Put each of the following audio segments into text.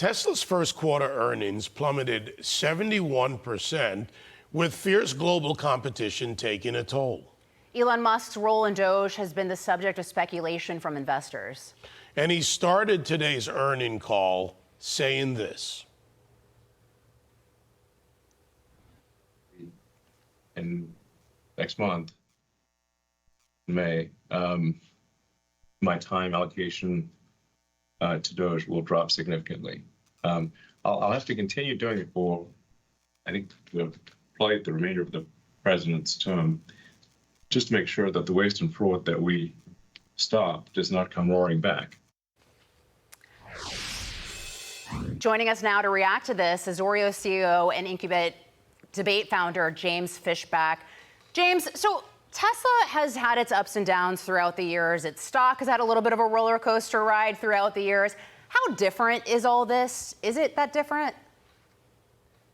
Tesla's first quarter earnings plummeted 71%, with fierce global competition taking a toll. Elon Musk's role in DOGE has been the subject of speculation from investors. And he started today's earnings call saying this. In next month, May, my time allocation to DOGE will drop significantly. I'll have to continue doing it for, I think, probably the remainder of the president's term, just to make sure that the waste and fraud that we stop does not come roaring back. Joining us now to react to this, Azoria CEO and Incubate debate founder James Fishback. James, so Tesla has had its ups and downs throughout the years. Its stock has had a little bit of a roller coaster ride throughout the years. How different is all this? Is it that different?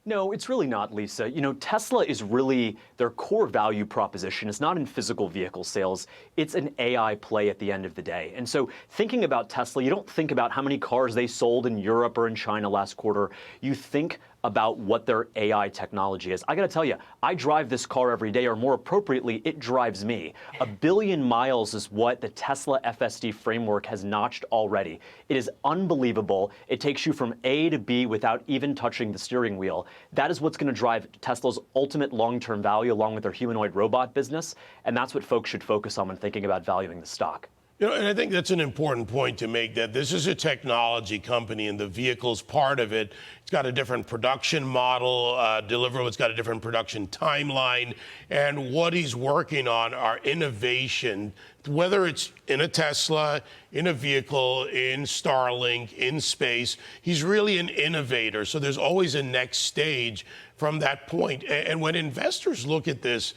No, it's really not, Lisa. You know, Tesla is really, their core value proposition is not in physical vehicle sales. It's an AI play at the end of the day. And so thinking about Tesla, you don't think about how many cars they sold in Europe or in China last quarter. You think about what their AI technology is. I gotta tell you, I drive this car every day, or more appropriately, it drives me. 1 billion miles is what the Tesla FSD framework has notched already. It is unbelievable. It takes you from A to B without even touching the steering wheel. That is what's gonna drive Tesla's ultimate long-term value along with their humanoid robot business, and that's what folks should focus on when thinking about valuing the stock. You know, and I think that's an important point to make, that this is a technology company and the vehicle's part of it. It's got a different production model, deliverable. It's got a different production timeline. And what he's working on are innovation, whether it's in a Tesla, in a vehicle, in Starlink, in space. He's really an innovator. So there's always a next stage from that point. And when investors look at this,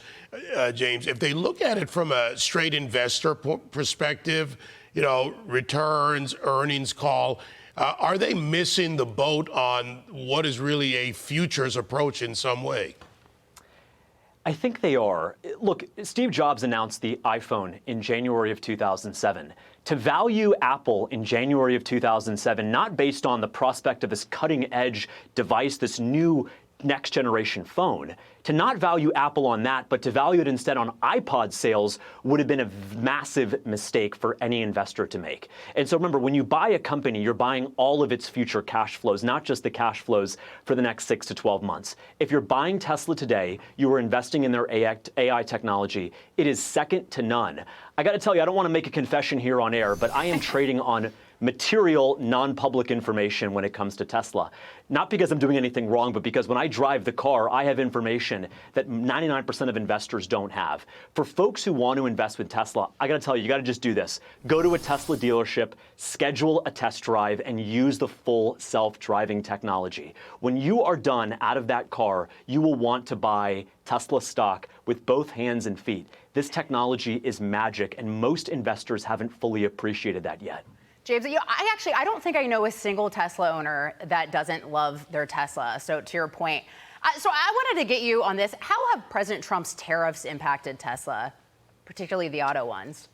James, if they look at it from a straight investor perspective, you know, returns, earnings call, are they missing the boat on what is really a futures approach in some way? I think they are. Look, Steve Jobs announced the iPhone in January of 2007. To value Apple in January of 2007, not based on the prospect of this cutting-edge device, this new next-generation phone, to not value Apple on that, but to value it instead on iPod sales would have been a massive mistake for any investor to make. And so remember, when you buy a company, you're buying all of its future cash flows, not just the cash flows for the next 6 to 12 months. If you're buying Tesla today, you are investing in their AI technology. It is second to none. I got to tell you, I don't want to make a confession here on air, but I am trading on material, non-public information when it comes to Tesla. Not because I'm doing anything wrong, but because when I drive the car, I have information that 99% of investors don't have. For folks who want to invest with Tesla, I gotta tell you, you gotta just do this. Go to a Tesla dealership, schedule a test drive, and use the full self-driving technology. When you are done out of that car, you will want to buy Tesla stock with both hands and feet. This technology is magic, and most investors haven't fully appreciated that yet. James, I don't think I know a single Tesla owner that doesn't love their Tesla. So to your point, so I wanted to get you on this. How have President Trump's tariffs impacted Tesla, particularly the auto ones?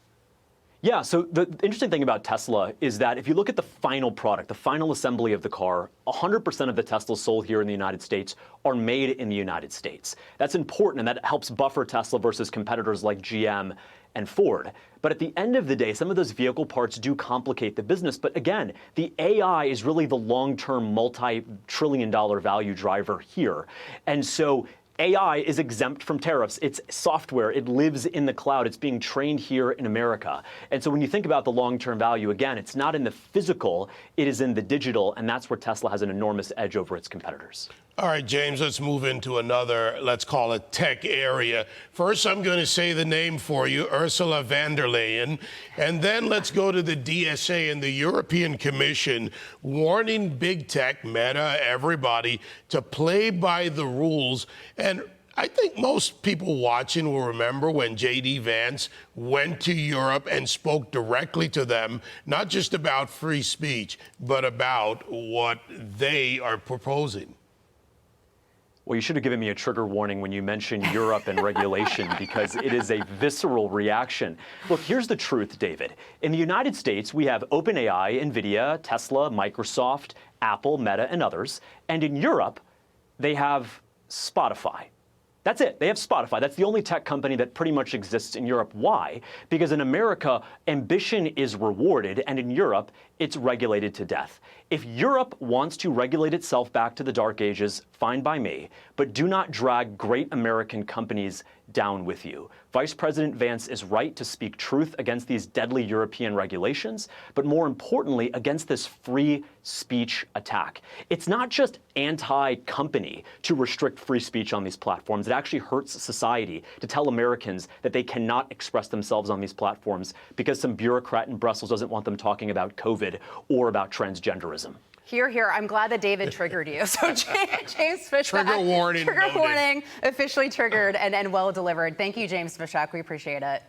Yeah, so the interesting thing about Tesla is that if you look at the final product, the final assembly of the car, 100% of the Teslas sold here in the United States are made in the United States. That's important, and that helps buffer Tesla versus competitors like GM and Ford. But at the end of the day, some of those vehicle parts do complicate the business. But again, the AI is really the long-term multi-trillion-dollar value driver here. And so AI is exempt from tariffs. It's software. It lives in the cloud. It's being trained here in America. And so when you think about the long-term value, again, it's not in the physical, it is in the digital, and that's where Tesla has an enormous edge over its competitors. All right, James, let's move into another, let's call it tech area. First, I'm going to say the name for you, Ursula von der Leyen, and then let's go to the DSA and the European Commission warning big tech, Meta, everybody, to play by the rules. And I think most people watching will remember when J.D. Vance went to Europe and spoke directly to them, not just about free speech, but about what they are proposing. Well, you should have given me a trigger warning when you mentioned Europe and regulation, because it is a visceral reaction. Look, here's the truth, David. In the United States, we have OpenAI, NVIDIA, Tesla, Microsoft, Apple, Meta, and others. And in Europe, they have Spotify. That's it. They have Spotify. That's the only tech company that pretty much exists in Europe. Why? Because in America, ambition is rewarded, and in Europe, it's regulated to death. If Europe wants to regulate itself back to the dark ages, fine by me, but do not drag great American companies down with you. Vice President Vance is right to speak truth against these deadly European regulations, but more importantly, against this free speech attack. It's not just anti-company to restrict free speech on these platforms. It actually hurts society to tell Americans that they cannot express themselves on these platforms because some bureaucrat in Brussels doesn't want them talking about COVID or about transgenderism. Here, here. I'm glad that David triggered you. So James Fishback. Trigger warning. Trigger Noted. warning, officially triggered and well delivered. Thank you, James Fishback. We appreciate it.